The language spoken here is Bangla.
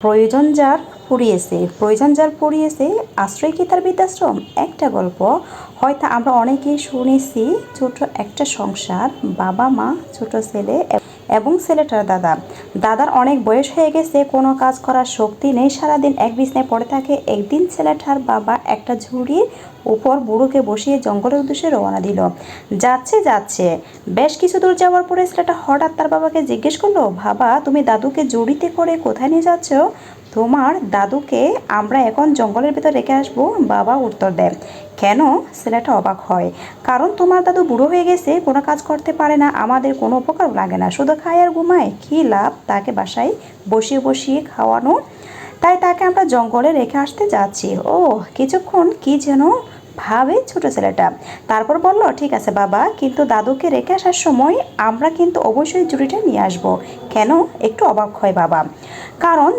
প্রয়োজন যার পুড়িয়েছে আশ্রয় কি তার বৃদ্ধাশ্রম। একটা গল্প হয়তো আমরা অনেকেই শুনেছি। ছোট একটা সংসার, বাবা মা, ছোট ছেলে এবং ছেলেটার দাদার অনেক বয়স হয়ে গেছে, কোনো কাজ করার শক্তি নেই, সারাদিন এক বিছানায় পড়ে থাকে। একদিন ছেলেটার বাবা একটা ঝুড়ির উপর বুড়োকে বসিয়ে জঙ্গলের উদ্দেশ্যে রওনা দিল। যাচ্ছে বেশ কিছু দূর যাওয়ার পরে ছেলেটা হঠাৎ তার বাবাকে জিজ্ঞেস করলো, বাবা, তুমি দাদুকে জুড়িতে করে কোথায় নিয়ে যাচ্ছ? তোমার দাদুকে আমরা এখন জঙ্গলের ভিতর রেখে আসবো। বাবা উত্তর দেয়। কেন? ছেলেটা অবাক হয়। কারণ তোমার দাদু বুড়ো হয়ে গেছে, কোনো কাজ করতে পারে না, আমাদের কোনো উপকার লাগে না, শুধু খায় আর ঘুমায়। কী লাভ তাকে বাসায় বসিয়ে বসিয়ে খাওয়ানো? তাই তাকে আমরা জঙ্গলে রেখে আসতে যাচ্ছি। ও, কিছুক্ষণ কি যেন ভাবে ছোট ছেলেটা, তারপর বলল, ঠিক আছে বাবা, কিন্তু দাদুকে রেখে আসার সময় আমরা কিন্তু অবশ্যই জুড়িটা নিয়ে আসবো। কেন? একটু অবাক হয় বাবা। কারণ